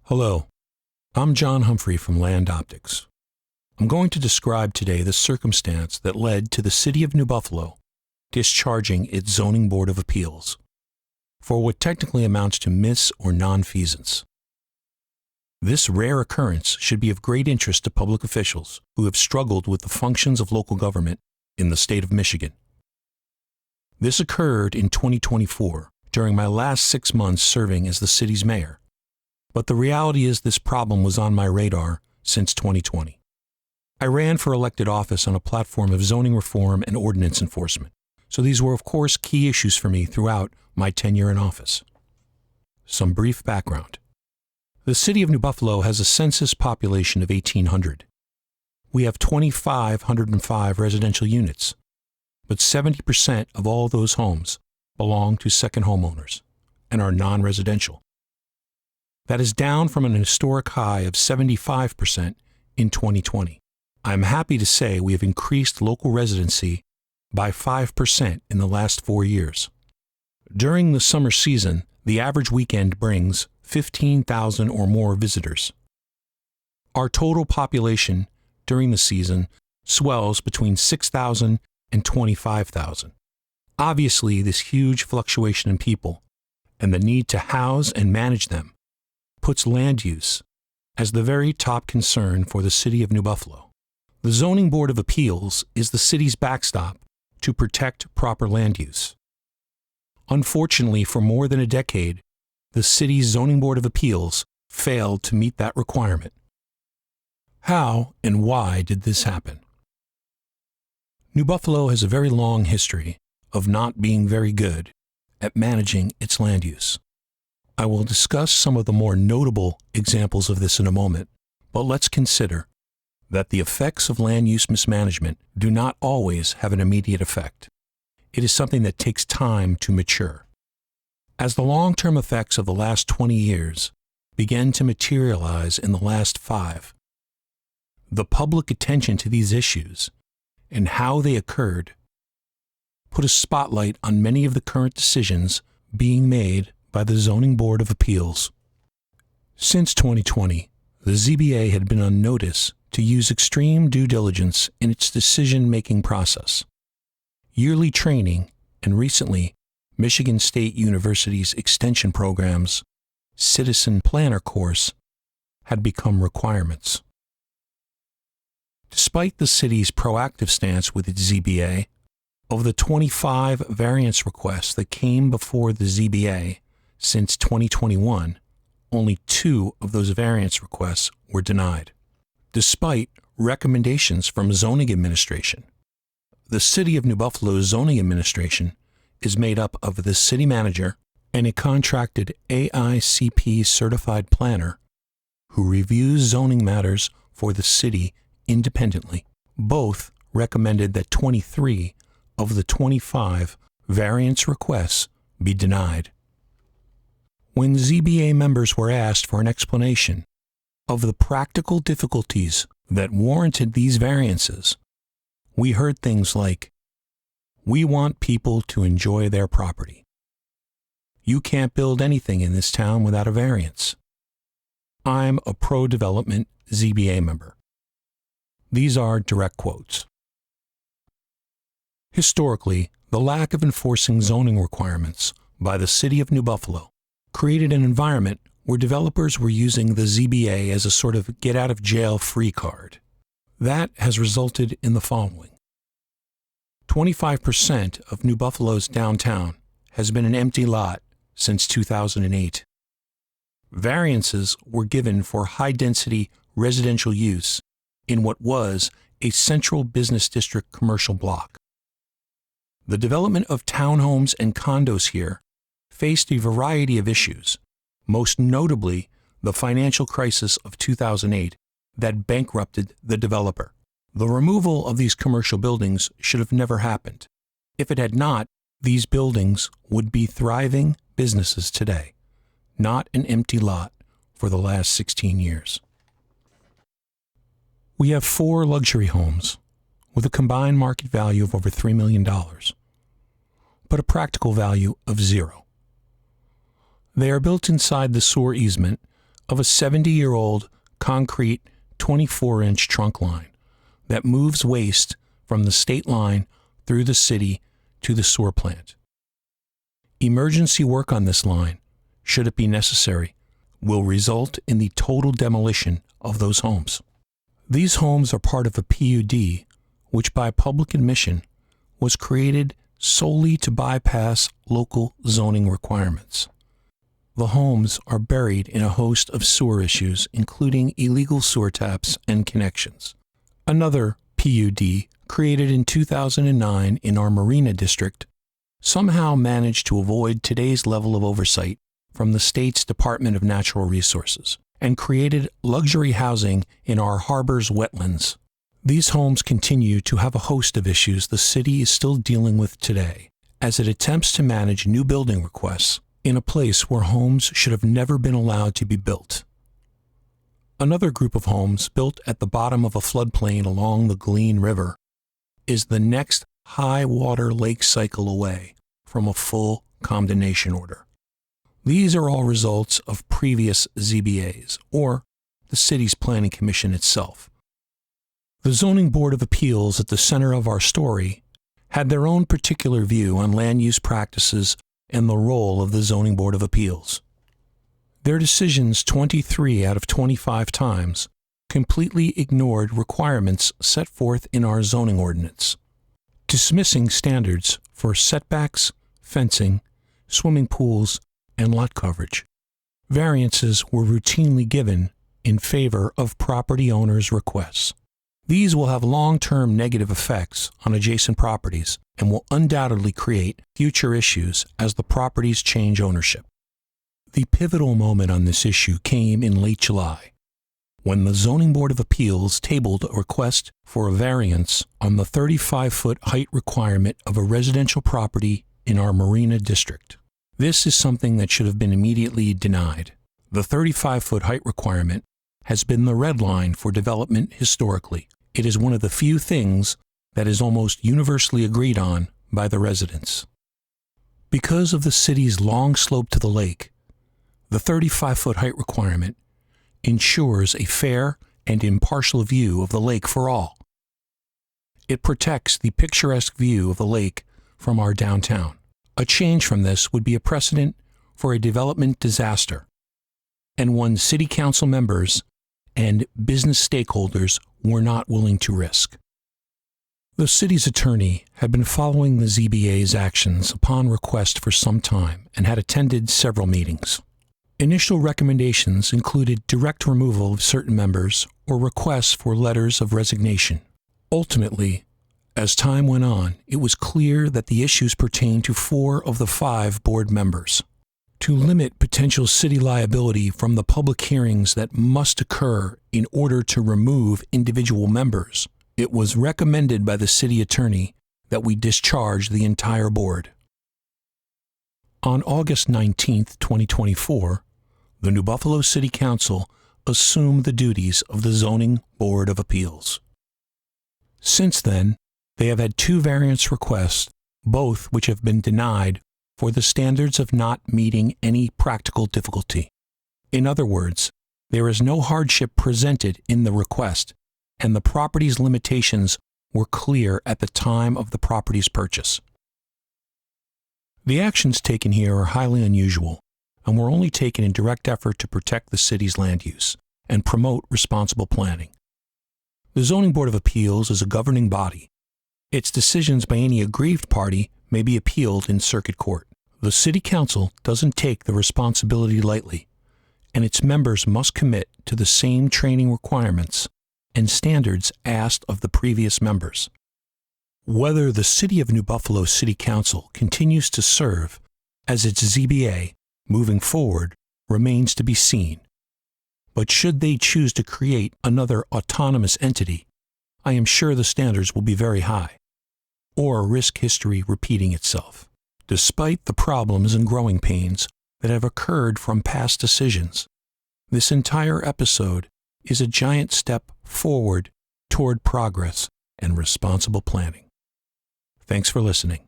Hello, I'm John Humphrey from Land Optics. I'm going to describe today the circumstance that led to the City of New Buffalo discharging its Zoning Board of Appeals for what technically amounts to mis- or nonfeasance. This rare occurrence should be of great interest to public officials who have struggled with the functions of local government in the state of Michigan. This occurred in 2024 during my last 6 months serving as the city's mayor. But the reality is this problem was on my radar since 2020. I ran for elected office on a platform of zoning reform and ordinance enforcement, so these were of course key issues for me throughout my tenure in office. Some brief background. The city of New Buffalo has a census population of 1,800. We have 2,505 residential units, but 70% of all those homes belong to second homeowners and are non-residential. That is down from an historic high of 75% in 2020. I'm happy to say we have increased local residency by 5% in the last 4 years. During the summer season, the average weekend brings 15,000 or more visitors. Our total population during the season swells between 6,000 and 25,000. Obviously, this huge fluctuation in people and the need to house and manage them puts land use as the very top concern for the city of New Buffalo. The Zoning Board of Appeals is the city's backstop to protect proper land use. Unfortunately, for more than a decade, the city's Zoning Board of Appeals failed to meet that requirement. How and why did this happen? New Buffalo has a very long history of not being very good at managing its land use. I will discuss some of the more notable examples of this in a moment, but let's consider that the effects of land use mismanagement do not always have an immediate effect. It is something that takes time to mature. As the long-term effects of the last 20 years began to materialize in the last 5, the public attention to these issues and how they occurred put a spotlight on many of the current decisions being made by the Zoning Board of Appeals. Since 2020, the ZBA had been on notice to use extreme due diligence in its decision-making process. Yearly training, and recently, Michigan State University's extension program's Citizen Planner course had become requirements. Despite the city's proactive stance with its ZBA, of the 25 variance requests that came before the ZBA since 2021, only 2 of those variance requests were denied, despite recommendations from zoning administration. The City of New Buffalo's zoning administration is made up of the city manager and a contracted AICP certified planner who reviews zoning matters for the city independently. Both recommended that 23 of the 25 variance requests be denied. When ZBA members were asked for an explanation of the practical difficulties that warranted these variances, we heard things like, "We want people to enjoy their property. You can't build anything in this town without a variance. I'm a pro-development ZBA member." These are direct quotes. Historically, the lack of enforcing zoning requirements by the City of New Buffalo created an environment where developers were using the ZBA as a sort of get-out-of-jail-free card. That has resulted in the following. 25% of New Buffalo's downtown has been an empty lot since 2008. Variances were given for high-density residential use in what was a central business district commercial block. The development of townhomes and condos here faced a variety of issues, most notably the financial crisis of 2008 that bankrupted the developer. The removal of these commercial buildings should have never happened. If it had not, these buildings would be thriving businesses today, not an empty lot for the last 16 years. We have 4 luxury homes with a combined market value of over $3 million, but a practical value of 0. They are built inside the sewer easement of a 70-year-old concrete 24-inch trunk line that moves waste from the state line through the city to the sewer plant. Emergency work on this line, should it be necessary, will result in the total demolition of those homes. These homes are part of a PUD, which by public admission was created solely to bypass local zoning requirements. The homes are buried in a host of sewer issues, including illegal sewer taps and connections. Another PUD, created in 2009 in our Marina district, somehow managed to avoid today's level of oversight from the state's Department of Natural Resources and created luxury housing in our harbor's wetlands. These homes continue to have a host of issues the city is still dealing with today as it attempts to manage new building requests in a place where homes should have never been allowed to be built. Another group of homes built at the bottom of a floodplain along the Glean River is the next high water lake cycle away from a full condemnation order. These are all results of previous ZBAs or the city's planning commission itself. The Zoning Board of Appeals at the center of our story had their own particular view on land use practices and the role of the Zoning Board of Appeals. Their decisions 23 out of 25 times completely ignored requirements set forth in our zoning ordinance, dismissing standards for setbacks, fencing, swimming pools, and lot coverage. Variances were routinely given in favor of property owners' requests. These will have long-term negative effects on adjacent properties and will undoubtedly create future issues as the properties change ownership. The pivotal moment on this issue came in late July, when the Zoning Board of Appeals tabled a request for a variance on the 35-foot height requirement of a residential property in our Marina district. This is something that should have been immediately denied. The 35-foot height requirement has been the red line for development historically. It is one of the few things that is almost universally agreed on by the residents. Because of the city's long slope to the lake, the 35-foot height requirement ensures a fair and impartial view of the lake for all. It protects the picturesque view of the lake from our downtown. A change from this would be a precedent for a development disaster, and one city council members and business stakeholders were not willing to risk. The city's attorney had been following the ZBA's actions upon request for some time and had attended several meetings. Initial recommendations included direct removal of certain members or requests for letters of resignation. Ultimately, as time went on, it was clear that the issues pertained to 4 of the 5 board members. To limit potential city liability from the public hearings that must occur in order to remove individual members, it was recommended by the city attorney that we discharge the entire board. On August 19, 2024, the New Buffalo City Council assumed the duties of the Zoning Board of Appeals. Since then, they have had 2 variance requests, both which have been denied for the standards of not meeting any practical difficulty. In other words, there is no hardship presented in the request, and the property's limitations were clear at the time of the property's purchase. The actions taken here are highly unusual and were only taken in direct effort to protect the city's land use and promote responsible planning. The Zoning Board of Appeals is a governing body. Its decisions by any aggrieved party may be appealed in circuit court. The City Council doesn't take the responsibility lightly, and its members must commit to the same training requirements and standards asked of the previous members. Whether the City of New Buffalo City Council continues to serve as its ZBA moving forward remains to be seen. But should they choose to create another autonomous entity, I am sure the standards will be very high, or risk history repeating itself. Despite the problems and growing pains that have occurred from past decisions, this entire episode is a giant step forward toward progress and responsible planning. Thanks for listening.